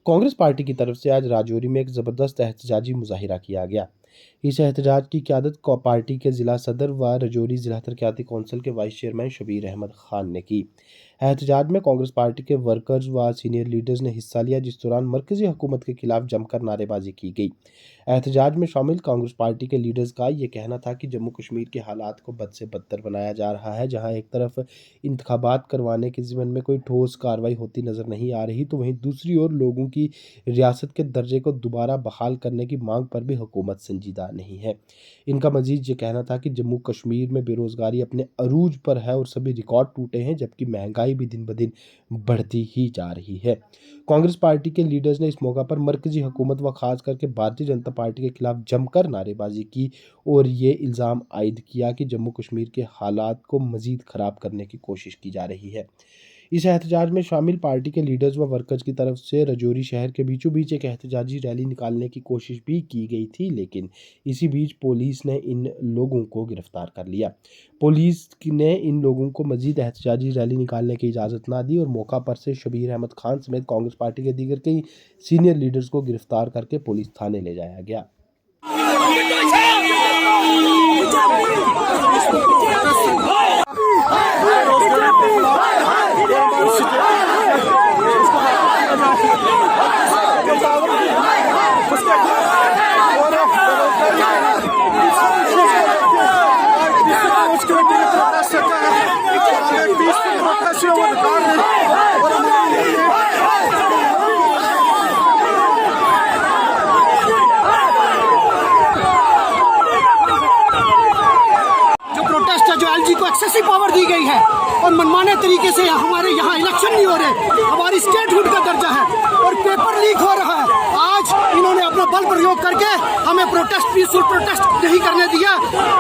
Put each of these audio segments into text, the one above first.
Congress party की तरफ से आज राजौरी में एक जबरदस्त एहतजाजी मुजाहिरा किया गया। इस एहतजाज की क़यादत पार्टी के जिला सदर व राजौरी जिला तरक्याती कौंसिल के वाइस चेयरमैन शबीर अहमद खान ने की। एहतजाज में कांग्रेस पार्टी के वर्कर्स व सीनियर लीडर्स ने हिस्सा लिया, जिस दौरान मरकजी हुकूमत के खिलाफ जमकर नारेबाजी की गई। एहतजाज में शामिल कांग्रेस पार्टी के लीडर्स का ये कहना था कि जम्मू कश्मीर के हालात को बद से बदतर बनाया जा रहा है। जहां एक तरफ इंतखाबात करवाने के ज़िम्मन में कोई ठोस कार्रवाई होती नजर नहीं आ रही, तो वहीं दूसरी ओर लोगों की रियासत के दर्जे को दोबारा बहाल करने की मांग पर भी हुकूमत संजीदा नहीं है। इनका मजीद ये कहना था कि जम्मू कश्मीर में बेरोजगारी अपने अरूज पर है और सभी रिकॉर्ड टूटे हैं, जबकि महंगाई भी दिन ब दिन बढ़ती ही जा रही है। कांग्रेस पार्टी के लीडर्स ने इस मौका पर मरकजी हुकूमत व खास करके भारतीय जनता पार्टी के खिलाफ जमकर नारेबाजी की और ये इल्ज़ाम आयद किया कि जम्मू कश्मीर के हालात को मजीद ख़राब करने की कोशिश की जा रही है। इस एहतजाज में शामिल पार्टी के लीडर्स व वर्कर्स की तरफ से राजौरी शहर के बीचों बीच एक एहतजाजी रैली निकालने की कोशिश भी की गई थी, लेकिन इसी बीच पुलिस ने इन लोगों को गिरफ्तार कर लिया। पुलिस ने इन लोगों को मजीद एहतजाजी रैली निकालने की इजाज़त ना दी और मौका पर से शबीर अहमद खान समेत कांग्रेस पार्टी के दीगर कई सीनियर लीडर्स को गिरफ्तार करके पुलिस थाने ले जाया गया। जो एलजी को एक्सेसिव पावर दी गई है और मनमाने तरीके से हमारे यहाँ इलेक्शन नहीं हो रहे, हमारी स्टेटहुड का दर्जा है और पेपर लीक हो रहा है। आज इन्होंने अपना बल प्रयोग करके हमें प्रोटेस्ट, पीसफुल प्रोटेस्ट नहीं करने दिया।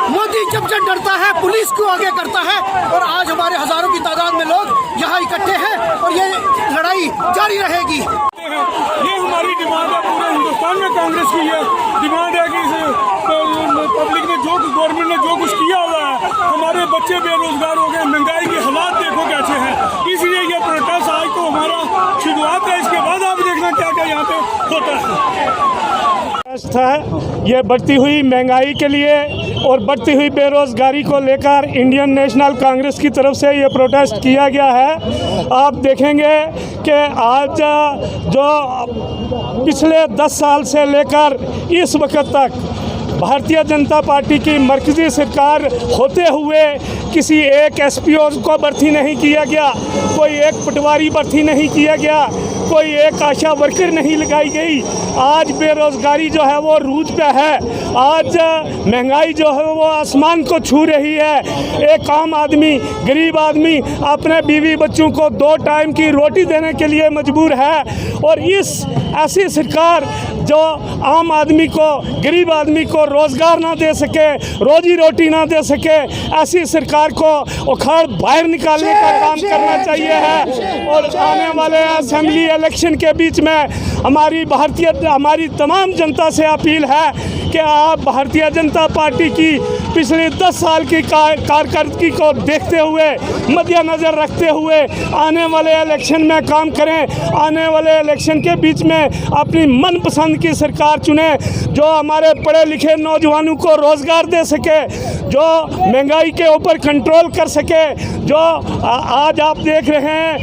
मोदी जब डरता है पुलिस को आगे करता है और आज हमारे हजारों की तादाद में लोग यहाँ इकट्ठे हैं और ये लड़ाई जारी रहेगी। ये हमारी डिमांड है, पूरे हिंदुस्तान में कांग्रेस की ये डिमांड है कि पब्लिक ने जो गवर्नमेंट ने जो कुछ किया हुआ है, हमारे बच्चे बेरोजगार हो गए, महंगाई के हालात देखो कैसे हैं, इसलिए ये प्रोटेस्ट आज तो हमारा शुरुआत है। इसके बाद आप देखना क्या क्या यहाँ पे होता है। ये बढ़ती हुई महंगाई के लिए और बढ़ती हुई बेरोजगारी को लेकर इंडियन नेशनल कांग्रेस की तरफ से ये प्रोटेस्ट किया गया है। आप देखेंगे कि आज जो पिछले 10 साल से लेकर इस वक्त तक भारतीय जनता पार्टी की मरकजी सरकार होते हुए किसी एक एसपीओ को भर्ती नहीं किया गया, कोई एक पटवारी भर्ती नहीं किया गया, कोई एक आशा वर्कर नहीं लगाई गई। आज बेरोजगारी जो है वो रूज पे है, आज महंगाई जो है वो आसमान को छू रही है। एक आम आदमी, गरीब आदमी अपने बीवी बच्चों को 2 टाइम की रोटी देने के लिए मजबूर है और इस ऐसी सरकार जो आम आदमी को, गरीब आदमी को रोज़गार ना दे सके, रोजी रोटी ना दे सके, ऐसी सरकार को उखाड़ बाहर निकालने का काम करना चाहिए है। और आने वाले असेंबली इलेक्शन के बीच में हमारी तमाम जनता से अपील है कि आप भारतीय जनता पार्टी की पिछले 10 साल की कारकर्दगी को देखते हुए, मद्देनज़र रखते हुए आने वाले इलेक्शन में काम करें। आने वाले इलेक्शन के बीच में अपनी मनपसंद की सरकार चुने जो हमारे पढ़े लिखे नौजवानों को रोज़गार दे सके, जो महंगाई के ऊपर कंट्रोल कर सके। जो आज आप देख रहे हैं,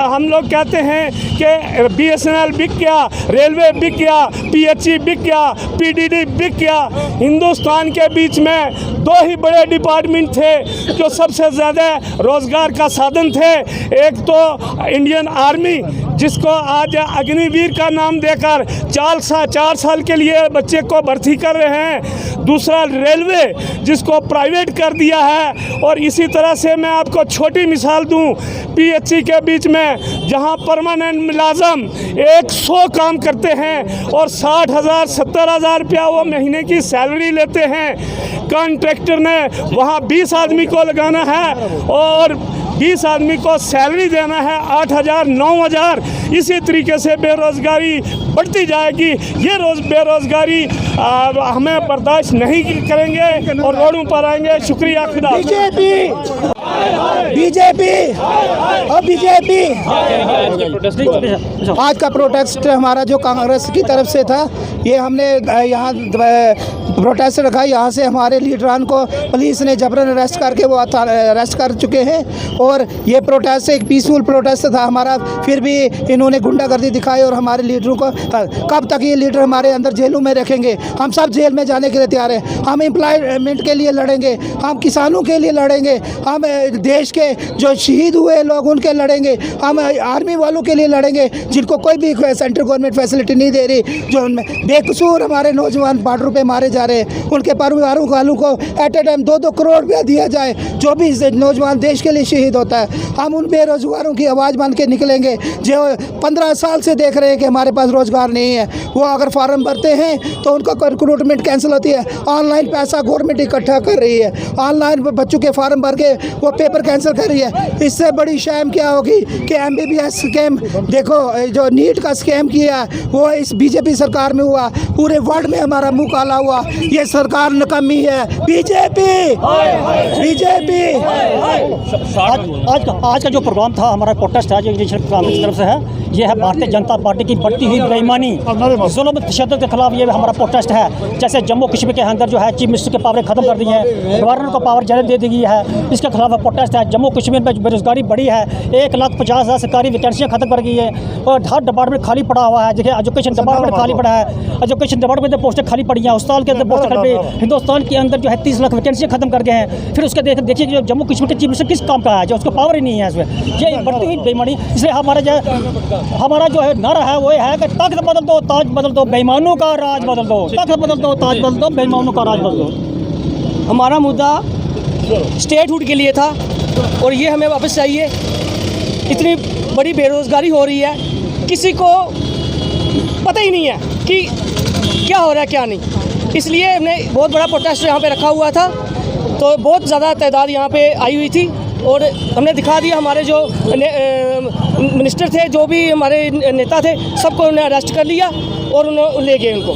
हम लोग कहते हैं कि BSNL बिक गया, रेलवे बिक गया, PHE बिक गया, PDD बिक गया। हिंदुस्तान के बीच में 2 ही बड़े डिपार्टमेंट थे जो सबसे ज़्यादा रोज़गार का साधन थे। एक तो इंडियन आर्मी, जिसको आज अग्निवीर का नाम देकर 4 साल के लिए बच्चे को भर्ती कर रहे हैं। दूसरा रेलवे, जिसको प्राइवेट कर दिया है। और इसी तरह से मैं आपको छोटी मिसाल दूं, PHE के बीच में जहां परमानेंट मुलाजम 100 काम करते हैं और 60,000 70,000 रुपया वो महीने की सैलरी लेते हैं। कॉन्ट्रैक्टर ने वहां 20 आदमी को लगाना है और 20 आदमी को सैलरी देना है 8,000 9,000। इसी तरीके से बेरोज़गारी बढ़ती जाएगी। ये बेरोज़गारी हमें बर्दाश्त नहीं करेंगे और रोडों पर आएंगे। शुक्रिया। खुदा। बीजेपी और बीजेपी। आज का प्रोटेस्ट हमारा जो कांग्रेस की तरफ से था, ये हमने यहाँ प्रोटेस्ट रखा। यहाँ से हमारे लीडरान को पुलिस ने जबरन अरेस्ट करके वो अरेस्ट कर चुके हैं और ये प्रोटेस्ट एक पीसफुल प्रोटेस्ट था हमारा, फिर भी इन्होंने गुंडागर्दी दिखाई और हमारे लीडरों को कब तक ये लीडर हमारे अंदर जेलों में रखेंगे। हम सब जेल में जाने के लिए तैयार हैं। हम एम्प्लॉयमेंट के लिए लड़ेंगे, हम किसानों के लिए लड़ेंगे, हम देश के जो शहीद हुए लोग उनके लड़ेंगे, हम आर्मी वालों के लिए लड़ेंगे जिनको कोई भी सेंट्रल गवर्नमेंट फैसिलिटी नहीं दे रही, जो बेकसूर हमारे नौजवान बॉर्डर पे मारे जा रहे हैं, उनके परिवारों वालों को एट ए टाइम 2-2 करोड़ रुपया दिया जाए। जो भी नौजवान देश के लिए शहीद होता है, हम उन बेरोजगारों की आवाज़ बन के निकलेंगे जो 15 साल से देख रहे हैं कि हमारे पास रोजगार नहीं है। वो अगर फार्म भरते हैं तो उनका रिक्रूटमेंट कैंसिल होती है। ऑनलाइन पैसा गवर्नमेंट इकट्ठा कर रही है, ऑनलाइन बच्चों के फार्म भर के वो पेपर कैंसिल कर रही है। इससे बड़ी शैम क्या होगी कि MBBS स्कैम, देखो जो नीट का स्कैम किया वो इस बीजेपी सरकार में हुआ, पूरे वर्ल्ड में हमारा मुंह काला हुआ। ये सरकार नकामी है। BJP BJP. आज का जो प्रोग्राम था, हमारा प्रोटेस्ट है जो कांग्रेस की तरफ से है, ये है भारतीय जनता पार्टी की बढ़ती हुई बेईमानी, जुल्म तशद्दुद के खिलाफ ये हमारा प्रोटेस्ट है। जैसे जम्मू कश्मीर के अंदर जो है चीफ मिनिस्टर की पावर खत्म कर दी है, गवर्नर को पावर ज़्यादा दे दी गई है, इसके खिलाफ प्रोटेस्ट है। जम्मू कश्मीर में बेरोजगारी बढ़ी है, 1,50,000 सरकारी वैकेंसियाँ खत्म कर गई है और हर डिपार्टमेंट खाली पड़ा हुआ है। देखिए एजुकेशन डिपार्टमेंट खाली पड़ा है, एजुकेशन डिपार्टमेंट में पोस्टें खाली पड़ी हैं, अस्पताल के अंदर पोस्टें खाली पड़ी। हिंदुस्तान के अंदर जो है 30 लाख वैकेंसियाँ खत्म कर गए हैं। फिर उसके देखिए जो जम्मू कश्मीर के चीफ मिनिस्टर किस काम का है, जो उसको पावर ही नहीं है इसमें। ये बढ़ती हुई बेईमानी, इसलिए हमारा जो है नारा है वो है कि तख्त बदल दो ताज बदल दो, बेईमानों का राज बदल दो, तख्त बदल दो ताज बदल दो, बेईमानों का राज बदल दो। हमारा मुद्दा स्टेटहुड के लिए था और ये हमें वापस चाहिए। इतनी बड़ी बेरोज़गारी हो रही है, किसी को पता ही नहीं है कि क्या हो रहा है क्या नहीं। इसलिए हमने बहुत बड़ा प्रोटेस्ट यहाँ पे रखा हुआ था, तो बहुत ज़्यादा तादाद यहाँ पे आई हुई थी और हमने दिखा दिया। हमारे जो मिनिस्टर थे, जो भी हमारे नेता थे, सबको उन्होंने अरेस्ट कर लिया और उन्होंने ले गए उनको।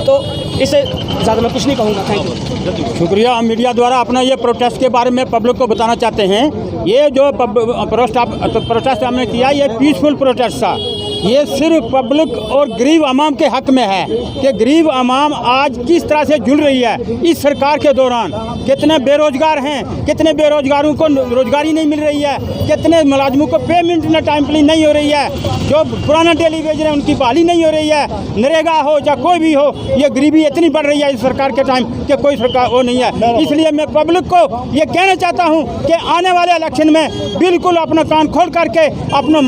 तो इससे ज़्यादा मैं कुछ नहीं कहूँगा। थैंक यू, शुक्रिया। हम मीडिया द्वारा अपना ये प्रोटेस्ट के बारे में पब्लिक को बताना चाहते हैं। ये जो प्रोटेस्ट हमने किया, ये पीसफुल प्रोटेस्ट था। ये सिर्फ पब्लिक और गरीब आवाम के हक में है कि गरीब आवाम आज किस तरह से जुड़ रही है इस सरकार के दौरान। कितने बेरोजगार हैं, कितने बेरोजगारों को रोजगारी नहीं मिल रही है, कितने मुलाजमों को पेमेंट न टाइमली नहीं हो रही है, जो पुराना डेली वेज है उनकी बहाली नहीं हो रही है, नरेगा हो या कोई भी हो। ये गरीबी इतनी बढ़ रही है इस सरकार के टाइम कि कोई सरकार वो नहीं है। इसलिए मैं पब्लिक को ये कहना चाहता हूँ कि आने वाले इलेक्शन में बिल्कुल अपना कान खोल करके अपना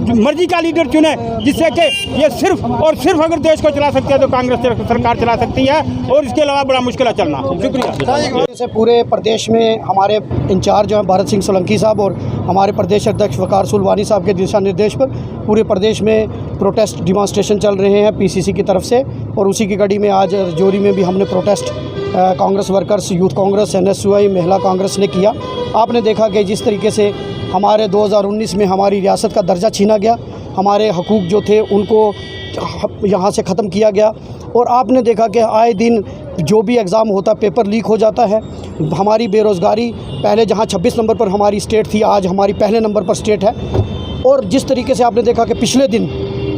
मर्जी का लीडर चुने, जिससे कि ये सिर्फ और सिर्फ अगर देश को चला सकती है तो कांग्रेस सरकार चला सकती है और इसके अलावा बड़ा मुश्किल है चलना। शुक्रिया। जैसे पूरे प्रदेश में हमारे इंचार्ज जो हैं भारत सिंह सोलंकी साहब और हमारे प्रदेश अध्यक्ष वकार सुलवानी साहब के दिशा निर्देश पर पूरे प्रदेश में प्रोटेस्ट डिमॉन्स्ट्रेशन चल रहे हैं PCC की तरफ से। और उसी की कड़ी में आज राजौरी में भी हमने protest Congress workers, youth Congress, NSUI, महिला कांग्रेस ने किया। आपने देखा कि जिस तरीके से हमारे 2019 में हमारी रियासत का दर्जा छीना गया, हमारे हकूक़ जो थे उनको यहाँ से ख़त्म किया गया। और आपने देखा कि आए दिन जो भी एग्ज़ाम होता पेपर लीक हो जाता है। हमारी बेरोज़गारी पहले जहाँ 26 नंबर पर हमारी स्टेट थी, आज हमारी पहले नंबर पर स्टेट है। और जिस तरीके से आपने देखा कि पिछले दिन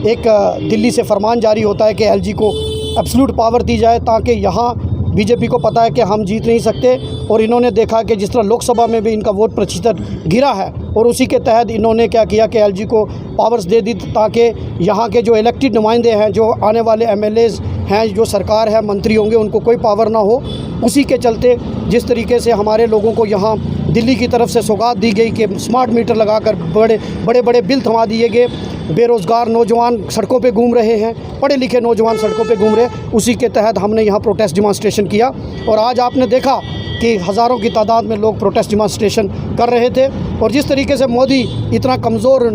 एक दिल्ली से फरमान जारी होता है कि LG को एब्सोल्यूट पावर दी जाए, ताकि यहाँ बीजेपी को पता है कि हम जीत नहीं सकते। और इन्होंने देखा कि जिस तरह लोकसभा में भी इनका वोट प्रतिशत गिरा है और उसी के तहत इन्होंने क्या किया कि LG को पावर्स दे दी, ताकि यहाँ के जो इलेक्टेड नुमाइंदे हैं, जो आने वाले MLAs हैं, जो सरकार है, मंत्री होंगे, उनको कोई पावर ना हो। उसी के चलते जिस तरीके से हमारे लोगों को यहाँ दिल्ली की तरफ से सौगात दी गई कि स्मार्ट मीटर लगाकर बड़े बड़े बिल थमा दिए गए, बेरोज़गार नौजवान सड़कों पे घूम रहे हैं, पढ़े लिखे नौजवान सड़कों पे घूम रहे हैं, उसी के तहत हमने यहाँ प्रोटेस्ट डिमॉन्स्ट्रेशन किया। और आज आपने देखा कि हज़ारों की तादाद में लोग प्रोटेस्ट डिमॉन्स्ट्रेशन कर रहे थे। और जिस तरीके से मोदी इतना कमज़ोर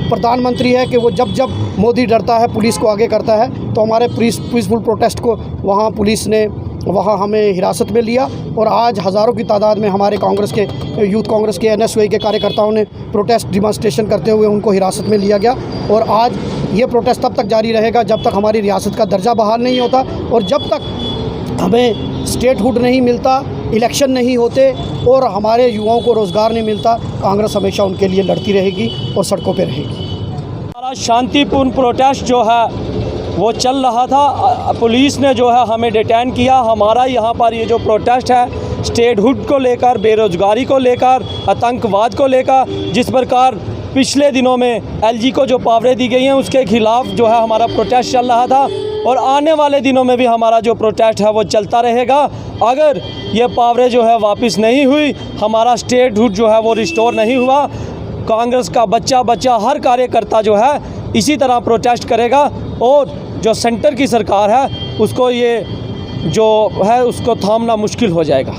प्रधानमंत्री है कि वो जब मोदी डरता है पुलिस को आगे करता है, तो हमारे पीसफुल प्रोटेस्ट को वहाँ पुलिस ने हमें हिरासत में लिया। और आज हज़ारों की तादाद में हमारे कांग्रेस के, यूथ कांग्रेस के, NSUI के कार्यकर्ताओं ने प्रोटेस्ट डिमॉन्स्ट्रेशन करते हुए उनको हिरासत में लिया गया। और आज ये प्रोटेस्ट तब तक जारी रहेगा जब तक हमारी रियासत का दर्जा बहाल नहीं होता और जब तक हमें स्टेटहुड नहीं मिलता इलेक्शन नहीं होते और हमारे युवाओं को रोज़गार नहीं मिलता, कांग्रेस हमेशा उनके लिए लड़ती रहेगी और सड़कों पे रहेगी। हमारा शांतिपूर्ण प्रोटेस्ट जो है वो चल रहा था, पुलिस ने जो है हमें डिटेन किया। हमारा यहाँ पर ये जो प्रोटेस्ट है स्टेटहुड को लेकर, बेरोज़गारी को लेकर, आतंकवाद को लेकर, जिस प्रकार पिछले दिनों में एलजी को जो पावरें दी गई हैं उसके खिलाफ जो है हमारा प्रोटेस्ट चल रहा था और आने वाले दिनों में भी हमारा जो प्रोटेस्ट है वो चलता रहेगा। अगर ये पावरें जो है वापस नहीं हुई, हमारा स्टेटहुड जो है वो रिस्टोर नहीं हुआ, कांग्रेस का बच्चा हर कार्यकर्ता जो है इसी तरह प्रोटेस्ट करेगा और जो सेंटर की सरकार है उसको ये जो है उसको थामना मुश्किल हो जाएगा।